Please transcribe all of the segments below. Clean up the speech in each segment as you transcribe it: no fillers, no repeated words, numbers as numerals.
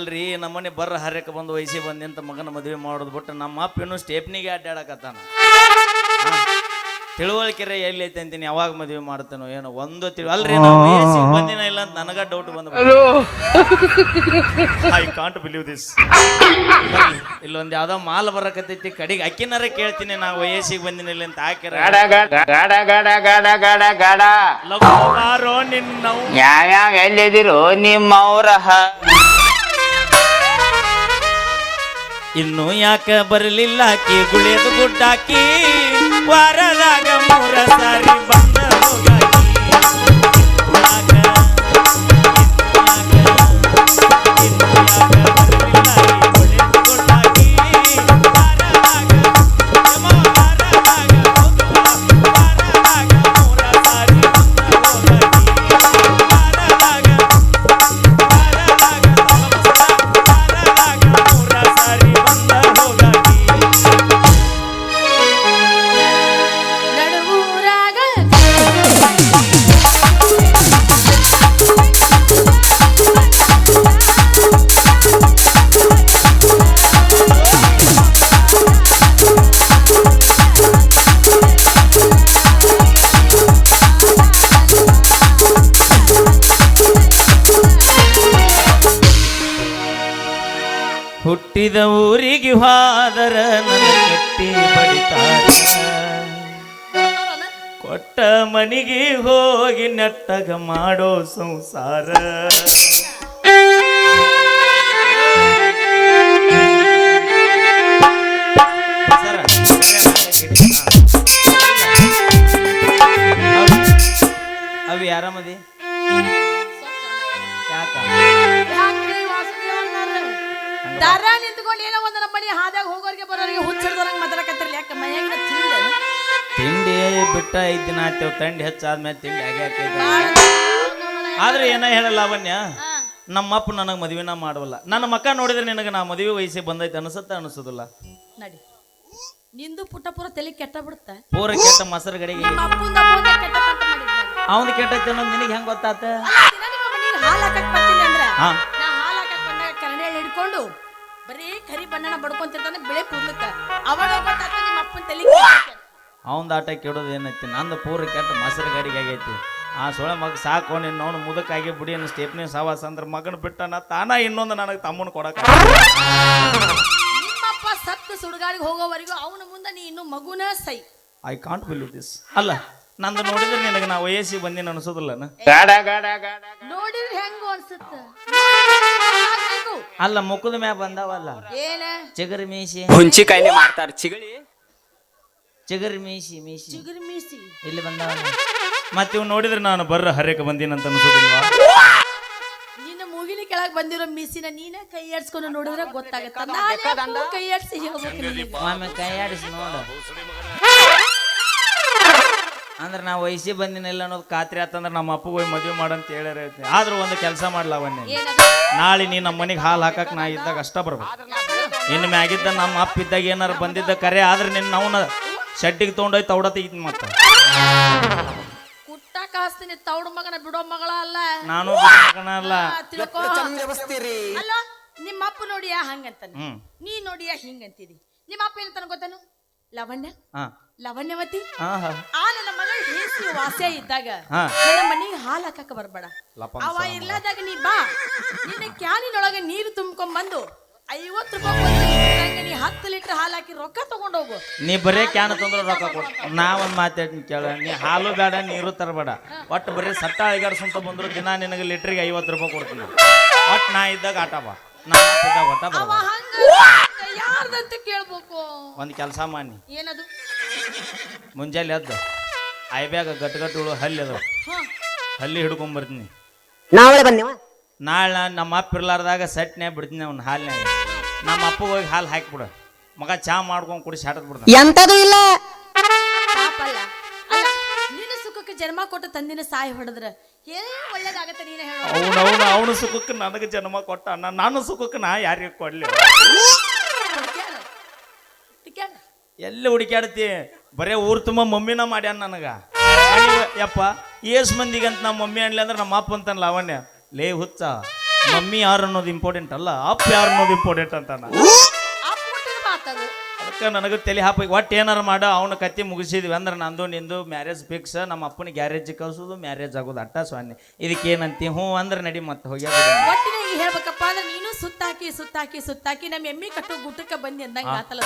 ಅಲ್ರಿ ನಮ್ಮನೆ ಬರ್ರ ಹರ್ಯಕ್ಕೆ ಬಂದು ವಯಸ್ಸಿ ಬಂದಿ ಅಂತ ಮಗನ ಮದುವೆ ಮಾಡೋದು ಬಿಟ್ಟು ನಮ್ಮ ಅಪ್ಪ ಇನ್ನೂ ಸ್ಟೇಪ್ನಿಗೆ ಅಡ್ಡಾಡಕತ್ತಾನ. ತಿಳುವಳಿಕೆರೆ ಎಲ್ಲಿ ಐತೆ ಅಂತೀನಿ, ಯಾವಾಗ ಮದುವೆ ಮಾಡ್ತಾನೋ ಏನೋ ಒಂದು ಅಲ್ರಿ ನಾವು ವಯಸ್ಸಿಗೆ ಬಂದಿನ ಇಲ್ಲ ಅಂತ ನನಗ ಡೌಟ್ ಬಂದ. I can't believe this. ಇಲ್ಲೊಂದು ಯಾವ್ದೋ ಮಾಲ್ ಬರಕತ್ತೈತಿ, ಕಡೆಗೆ ಅಕ್ಕಿನಾರ ಕೇಳ್ತೀನಿ ನಾವು ವಯಸ್ಸಿಗೆ ಬಂದಿನಿಲ್ಲ ಅಂತ ಹಾಕಿರ ಲಘು ನಿನ್ನ ಯಾವ್ಯಾವ ಎಲ್ಲಿದಿರು ನಿಮ್ಮವ್ರ ಇನ್ನು ಯಾಕ ಬರಲಿಲ್ಲ ಆಕಿ ಗುಳಿಯದು ಗುಡ್ಡಾಕಿ ವಾರದಾಗ 3 ಸಾರಿ ಬಂದ ಹೋಗಾಕಿ. ಹುಟ್ಟಿದ ಊರಿಗೆ ಹೋದರ ನನ್ನ ಕಟ್ಟಿ ಬಡಿತಾರ, ಕೊಟ್ಟ ಮನಿಗೆ ಹೋಗಿ ನೆಟ್ಟಗ ಮಾಡೋ ಸಂಸಾರ. ಅವಿ ಆರಾಮದಿ? ಯಾಕ ದಾರ ನಿಂತ್ಕೊಂಡು ಏನೋ ಒಂದು ನಮ್ಮ ಮನೆ ಹಾದಾಗ ಹೋಗೋರಿಗೆ ಬರೋರಿಗೆ ಹುಚ್ಚಿಡ್ದೋರಂಗೆ ಮಾತಾಡಕತ್ತಿರ್ಲಿ. ಯಾಕೆ ಮೈಯಾಗಿನ ತಿಂಡಿ ಬಿಟ್ಟ 5 ದಿನ ಆಯ್ತೇವ್, ತಂಡಿ ಹೆಚ್ಚಾದ್ಮೇಲೆ ತಿಂಡಿ ಹಾಗೆ ಹಾಕೈತೆ. ಆದ್ರೆ ಏನ ಹೇಳಲ್ಲ ಲಾವಣ್ಯ, ನಮ್ಮಪ್ಪ ನನಗೆ ಮದುವೆನ ಮಾಡವಲ್ಲ. ನನ್ನ ಮಕ್ಕ ನೋಡಿದ್ರೆ ನಿನಗೆ ನಾ ಮದುವೆ ವಯಸ್ಸಿಗೆ ಬಂದೈತೆ ಅನಿಸುತ್ತ ಅನಿಸೋದಿಲ್ಲ? ನಡಿ, ನಿಂದು ಪುಟ್ಟ ಪೂರ ತಲೆ ಕೆಟ್ಟ ಬಿಡುತ್ತ. ಪೂರ ಕೆಟ್ಟ ಮೊಸರು ಗಡಿಗೆ ಅವನು ಕೆಟ್ಟೈತೆ ಅನ್ನೋದು ನಿನಗೆ ಹೆಂಗ್ ಗೊತ್ತಾತ? ಹಾಲು ಹಾಕಕ್ ಬರ್ತೀನಿ ಅಂದ್ರ ನಾ ಹಾಲು ಹಾಕಕ್ ಬಂದಾಗ ಕನ್ನಡಿ ಹಿಡ್ಕೊಂಡು ಬರೀ ಕರಿ ಬಣ್ಣನ ಬಡ್ಕೊಂತಿರ್ತಾನೆ ಬೆಳೆ ಕೂದಲಕ್ಕ. ಅವಾಗ ಗೊತ್ತಾತ ನಿಮ್ಮ ಅಪ್ಪನ ತಲೆ. ಅವಂದ ಆಟ ಕೆಡೋದು ಏನೈತಿ, ನಂದು ಪೂರ ಕೆಟ್ಟ ಮೊಸರು ಗಡಿಗೆ ಆಗೈತಿ. ಆ ಸೊಳೆ ಮಗ ಸಾಕು ನಿನ್ನ ಅವನು ಮುದಕ್ಕಾಗಿ ಬಿಡಿ ಅನ್ನೋ ಸ್ಟೇಪ್ನಿ ಸಾವಾಸ ಅಂದ್ರೆ ಮಗನ ಬಿಟ್ಟನ ತಾನ ಇನ್ನೊಂದು ನನಗೆ ತಮ್ಮನ ಕೊಡಕ. ನಿಮ್ಮಪ್ಪ ಸತ್ತು ಸುಡುಗಾಡಿಗೆ ಹೋಗೋವರೆಗೂ ಅವನ ಮುಂದೆ ನೀ ಇನ್ನು ಮಗುನ ಸೈ. I can't believe this. ಅಲ್ಲ ನಂದು ನೋಡಿದ್ರೆ ನಿನಗೆ ನಾ ವಯಸ್ಸಿಗೆ ಬಂದಿನ ಅನಿಸೋದಿಲ್ಲ? ನೋಡಿದ್ರೆ ಹೆಂಗು ಅನ್ಸುತ್ತ? ಅಲ್ಲ ಮುಖದ ಮ್ಯಾಗ ಬಂದಾವಲ್ಲ ಏನ ಚಿಗರಿ ಮೀಸಿ, ಹುಂಚಿ ಕಾಯಿಲೆ ಮಾಡ್ತಾರ ಚಿಗಳಿ ಚಿಗರಿ ಮೀಸಿ ಚಿಗುರಿ ಮೀಸಿ ಇಲ್ಲಿ ಬಂದಾವಲ್ಲ. ಮತ್ತೆ ಇವ್ ನೋಡಿದ್ರೆ ನಾನು ಬರ್ರ ಹರ್ಯಕ್ಕೆ ಬಂದೀನಿ ಅಂತ ಅನ್ಸೋದಿಲ್ವಾ? ನಿನ್ನ ಮೂಗಿನ ಕೆಳಗೆ ಬಂದಿರೋ ಮೀಸಿನ ನೀನ ಕೈ ಆಡ್ಸ್ಕೊಂಡು ನೋಡಿದ್ರೆ ಗೊತ್ತಾಗತ್ತ. ಕೈ ಆಡ್ಸಿ ಹೇಳ್ಬೇಕು. ಆಮೇಲೆ ಕೈ ಆಡಿಸಿ ನೋಡ ಅಂದ್ರೆ ನಾ ವಯಸ್ಸಿ ಬಂದಿನಿಲ್ಲ ಅನ್ನೋದು ಖಾತ್ರಿ ಆತಂದ್ರೆ ನಮ್ಮ ಅಪ್ಪಗೆ ಹೋಗಿ ಮದುವೆ ಮಾಡಂತ ಹೇಳ್ಯಾರ. ಆದ್ರೂ ಒಂದು ಕೆಲಸ ಮಾಡ್ಲಾವನ್ನೇ, ನಾಳೆ ನೀ ನಮ್ಮ ಮನೆಗೆ ಹಾಲು ಹಾಕಕ್ ನಾ ಇದ್ದಾಗ ಅಷ್ಟ ಬರ್ಬೇಕು. ಇನ್ನು ಮ್ಯಾಗಿದ್ದ ನಮ್ಮ ಅಪ್ಪ ಇದ್ದಾಗ ಏನಾರು ಬಂದಿದ್ದ ಕರೆ ಆದ್ರೆ ನಿನ್ನ ಅವನ ಶೆಡ್ಡಿಗೆ ತೊಗೊಂಡೋಗಿ ತೌಡ ತೆಗಿತೀನಿ. ಮತ್ತೆ ಕುಟ್ಟಾಕ ಹಾಸ್ತೀನಿ, ತೌಡ ಮಗನ ಬಿಡೋ ಮಗಳ ಅಲ್ಲ ನಾನು ಅಲ್ಲ. ಅಲ್ಲ ನಿಮ್ಮ ಅಪ್ಪ ನೋಡಿಯಾ ಹಂಗಂತಾನೆ, ನೀ ನೋಡಿಯಾ ಹಿಂಗಂತಿದಿ. ನಿಮ್ಮ ಅಪ್ಪ ಏನಂತಾನ ಗೊತ್ತಾನು? ಲವಣ್ಯ ಲವಣ್ಯವತಿ ಆ ನನ್ನ ಮಗಳ ಹೇಸಿ ವಾಸ್ಯ ಇದ್ದಾಗ ನನ್ನ ಮನೆಗೆ ಹಾಲು ಹಾಕಕ್ಕ ಬರ್ಬೇಡ. ಅವ ಇರ್ಲಾದಾಗ ನೀ ಬಾ, ನಿನ್ನ ಕ್ಯಾನಿನೊಳಗೆ ನೀರು ತುಂಬ್ಕೊಂಡ್ ಬಂದು 50 ರೂಪಾಯಿ ನೀ 10 ಲೀಟರ್ ಹಾಲು ಹಾಕಿ ರೊಕ್ಕ ತಗೊಂಡೋಗು. ನೀ ಬರೇ ಕ್ಯಾನ್ ತಂದ್ರೆ ರೊಕ್ಕ ಕೊಟ್ಟು ನಾ ಒಂದ್ ಮಾತಾಡ್ತೀನಿ ಕೇಳ. ನೀ ಹಾಲು ಬೇಡ ನೀರು ತರಬೇಡ, ಒಟ್ಟು ಬರೀ ಸಟ್ಟ ಅಳಿಗಾಡ್ಸಂತ ಬಂದ್ರು ದಿನ ನಿನಗೆ ಲೀಟ್ರಿಗೆ 50 ರೂಪಾಯಿ ಕೊಡ್ತೀನಿ. ಒಟ್ಟು ನಾ ಇದ್ದಾಗ ಆಟ ಬಾ, ನಾ ಇದ್ದಾಗ ಒಟ್ಟ ಬಾ. ಯಾರ್ದಂತ ಕೇಳ್ಬೇಕು. ಒಂದ್ ಕೆಲಸ ಮಾಡಿ, ಏನದು? ಮುಂಜಾನೆ ಎದ್ದು ಐಬ್ಯಾಗ ಗಟ್ಗಟ್ಟುಗಳು ಹಲ್ಲಿ ಅದ, ಹಲ್ಲಿ ಹಿಡ್ಕೊಂಡ್ ಬರ್ತೀನಿ. ನಾಳೆ ನಮ್ಮ ಅಪ್ಪ ಇರ್ಲಾರ್ದಾಗ ಸಟ್ನ್ಯಾಗ ಬಿಡ್ತೀನಿ ಅವ್ನ ಹಾಲಿನಾಗ. ನಮ್ಮ ಅಪ್ಪಗೆ ಹೋಗಿ ಹಾಲು ಹಾಕಿಬಿಡ, ಮಗ ಚಾ ಮಾಡ್ಕೊಂಡ್ ಕುಡಿಸಿ ಹಾಟದ್ ಬಿಡ್ತಾನೆ. ಎಂತದು ಇಲ್ಲ ನಿನ್ನ ಸುಖಕ್ಕೆ ಜನ್ಮ ಕೊಟ್ಟ ತಂದಿನ ಸಾಯಿ ಹೊಡೆದ್ರ ಏನೇ ಒಳ್ಳೇದಾಗತ್ತೆ ನೀನೇ ಹೇಳು. ಅವನ ಸುಖಕ್ಕೆ ನನಗೆ ಜನ್ಮ ಕೊಟ್ಟ, ನನ್ನ ಸುಖಕ್ಕೆ ನಾ ಯಾರಿಗೆ ಕೊಡ್ಲಿ? ಎಲ್ಲಿ ಹುಡುಕ್ಯಾಡ್ತಿ? ಬರೇ ಊರ್ ತುಂಬ ಮಮ್ಮಿನ ಮಾಡ್ಯಾನ ನನಗ. ಯಪ್ಪ ಏಸ್ ಮಂದಿಗಂತ ನಮ್ಮ ಮಮ್ಮಿ ಅನ್ಲಿ ಅಂದ್ರೆ ನಮ್ಮ ಅಪ್ಪ ಅಂತಾನ ಲಾವಣ್ಯ ಲೇ ಹುಚ್ಚ ಮಮ್ಮಿ ಯಾರು ಅನ್ನೋದು ಇಂಪಾರ್ಟೆಂಟ್ ಅಲ್ಲ, ಅಪ್ಪ ಯಾರು ಅನ್ನೋದು ಇಂಪಾರ್ಟೆಂಟ್ ಅಂತ ಅಪ್ಪ ಹುಟ್ಟಿದ ಮಾತದು. ಅದಕ್ಕೆ ನನಗೆ ತಲೆ ಹಾಕಿ ಒಟ್ಟು ಏನಾರು ಮಾಡ ಅವನ ಕತ್ತಿ ಮುಗಿಸಿದ್ವಿ ಅಂದ್ರೆ ನಂದು ನಿಂದು ಮ್ಯಾರೇಜ್ ಫಿಕ್ಸ್. ನಮ್ಮ ಅಪ್ಪನ ಗ್ಯಾರೇಜ್ ಕಳ್ಸೋದು ಮ್ಯಾರೇಜ್ ಆಗೋದು ಅಟ್ಟ ಸ್ವಾಮಿ. ಇದಕ್ಕೇನಂತಿ ಹ್ಞೂ ಅಂದ್ರೆ ನಡಿ ಮತ್ತೆ ಹೋಗ್ಯ. ಒಟ್ಟಿನಾಗಿ ಹೇಳ್ಬೇಕಪ್ಪ ಅಂದ್ರೆ ನೀನು ಸುತ್ತಾಕಿ ನಮ್ಮ ಎಮ್ಮಿ ಕಟ್ಟು ಗುಟ್ಟಕ್ಕೆ ಬಂದಿ ಅಂದಂಗ ಆತಲ್ಲ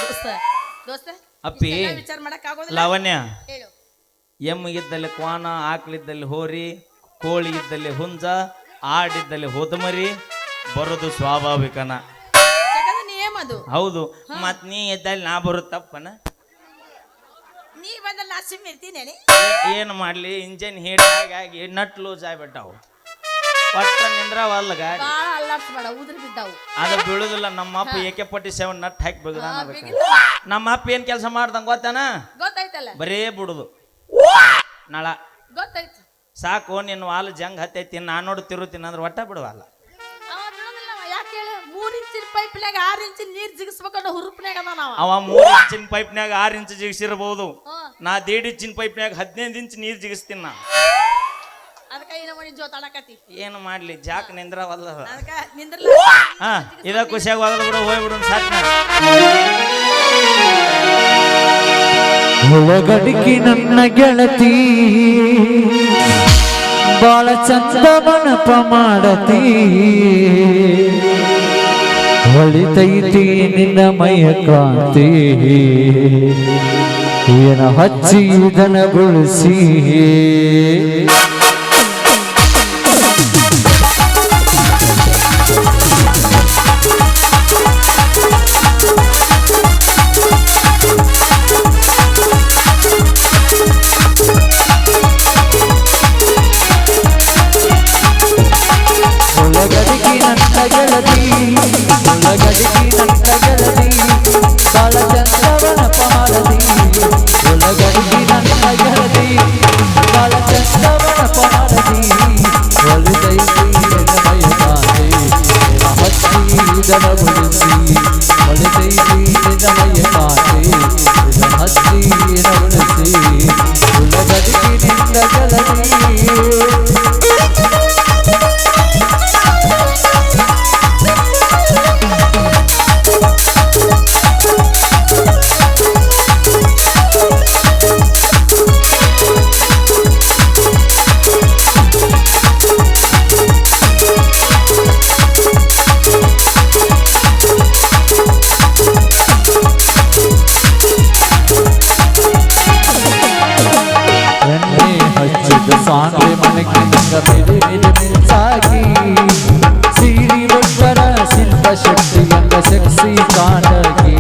ದೋಸ್ತ. ಅಪ್ಪಿ ವಿಚಾರ ಮಾಡಕ್ ಆಗೋದಿಲ್ಲ. ಲಾವಣ್ಯ, ಹೇಳು. ಎಮ್ಮಿಗಿದ್ದಲ್ಲಿ ಕ್ವಾನ, ಆಕಳಿದ್ದಲ್ಲಿ ಹೋರಿ, ಕೋಳಿ ಇದ್ದಲ್ಲಿ ಹುಂಜ, ಆಡಿದ್ದಲ್ಲಿ ಹೋದಮರಿ ಬರೋದು ಸ್ವಾಭಾವಿಕನ. ಜಗದ ನಿಯಮ ಅದು. ಹೌದು, ಮತ್ ನೀ ಇದ್ದಲ್ಲಿ ನಾ ಬರುತ್ತಪ್ಪನ. ನೀ ಬಂದಲ್ಲಿ ನಾ ಸಿಮ್ ಇರ್ತೀನಿ. ಏನು ಮಾಡ್ಲಿ, ಇಂಜನ್ ಹೀಟ್ ಆಗಿ ನಟ್ ಲೂಸ್ ಆಗ್ಬಿಟ್ಟಾವು. ಒಟ್ಟ ನಿಂದ್ರವಲ್ಲ ಗಾಡಿ. ಬಾಳ ಅಲ್ಲಾಡ್ಸ್ಬೇಡ, ಉದ್ರ ಬಿದ್ದಾವು. ಅದು ಬೀಳುದಿಲ್ಲ. ನಮ್ಮ ಅಪ್ಪ AK-47 ನಟ್ ಹಾಕಿ ಬಿಡುದಾನ. ನಮ್ಮ ಅಪ್ಪ ಏನ್ ಕೆಲಸ ಮಾಡ್ದಂಗ ಗೊತ್ತಾನ? ಗೊತ್ತಾಯ್ತಲ್ಲ, ಬರೇ ಬಿಡುದು ನಳ. ಗೊತ್ತಾಯ್ತು. ಸಾಕು ನಿನ್ನ ವಾಲ್ ಜಂಗ್ ಹತ್ತೈತಿ, ನಾನು ನೋಡಿ ತಿರುತ್ತೀನಿ ಅಂದ್ರೆ ಒಟ್ಟ ಬಿಡುವಲ್ಲ. ಯಾಕೆ ಹೇಳು? 3 ಇಂಚಿನ ಪೈಪ್ನ್ಯಾಗ 6 ಇಂಚಿನ ನೀರ್ ಜಿಗಿಸ್ಬೇಕನ್ನೋ ಹುರುಪ್ನ್ಯಾಗ ಅದ ನಾವ. ಅವ 3 ಇಂಚಿನ ಪೈಪ್ನ್ಯಾಗ 6 ಇಂಚ್ ಜಿಗಿಸಿರ್ಬೋದು. ನಾ 1.5 ಇಂಚಿನ ಪೈಪ್ನ್ಯಾಗ 15 ಇಂಚ್ ನೀರ್ ಜಿಗಿಸ್ತೀನಿ ನಾ. ಅದಕ್ಕೆ ಏನೋ ಮಾಡಿ ಜೋತಾಡಕತ್ತಿ. ಏನು ಮಾಡ್ಲಿ, ಜಾಕ್ ನಿಂದ್ರವಲ್ಲ. ಅದಕ್ಕೆ ನಿಂದ್ರಲ್ಲ. ಹಾ, ಇದ ಖುಷಿಯಾಗಿ ಹೋಗಲ್ಲ ಬಿಡು, ಹೋಗ್ಬಿಡು ಸಾಕು. ಒಳಗಡಿಕೆ ನನ್ನ ಗೆಳತಿ ಬಾಳ ಚಂದ ಮನಪ ಮಾಡತಿ, ಹೊಳಿತೈತಿ ನಿನ್ನ ಮೈಯ ಕಾಂತಿ, ಏನ ಹಚ್ಚಿ ದನಗೊಳಿಸಿ. ಒಳಗಡಿಗೆ ನನ್ನ ಗೆಳತಿ, ಒಳಗಡಿಗೆ ನನ್ನ ಗೆಳತಿ ಬಾಳ ಚಂದವನ ಪಾರದಿ, ಒಳಗಡಿಗೆ ನನ್ನ ಗೆಳತಿ ಬಾಳ ಚಂದವನ ಪಾರದಿ, ಹೊಳಿತೈತಿ ಮಯ ಕಾಂತಿ, ಹಚ್ಚಿ ದನಗೊಳಿಸಿ, ಹೊಳಿತೈತಿ ಮಯ ಕಾಂತಿ, ಹಚ್ಚಿ ದನಗೊಳಿಸಿ, ಒಳಗಡಿಗೆ ನಿನ್ನ ಗೆಳತಿ. ಸಾಂದ್ರೆ ಮನಕ್ಕೆ ನಂಗ ಮೇಲೆ ಮೇಲೆ ಮಿಂಚಾಗಿ, ಸೀರಿ ಒಬ್ಬರ ಶಿಲ್ಪ ಶಕ್ತಿ ಎಂಬ ಶಕ್ತಿ ಕಾಣಗಿ,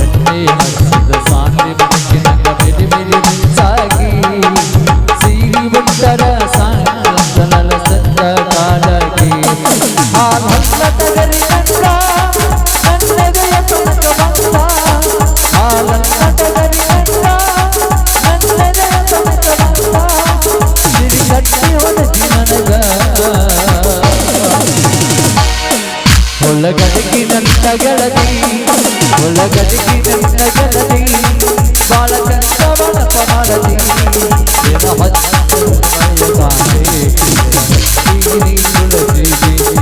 ಎಣ್ಣೆ ಹಚ್ಚಿದ ಸಾಂದ್ರೆ ಮನಕ್ಕೆ ನಂಗ ಮೇಲೆ ಮೇಲೆ ಮಿಂಚಾಗಿ, ಸೀರಿ ಒಬ್ಬರ ಸಾಂಗಲ ಸಂದ ಕಾಲಗಿ, ಆ ಭಕ್ತ ತಗರಿ ನಂಗ ನನ್ನದೆಯ ತನಕ ಬಂದ, ಒಳಗಡಿಗೆ ನನ್ನ ಗೆಳತಿ, ಒಳಗಡಿಗೆ ನನ್ನ ಗೆಳತಿ ಬಾಳ ಚಂದವನ ಪಾರದಿ, ಏನ ಹಚ್ಚಿ ಮಯ ಕಾಂತಿ, ನೀ ಉಳಿದಿದೆ.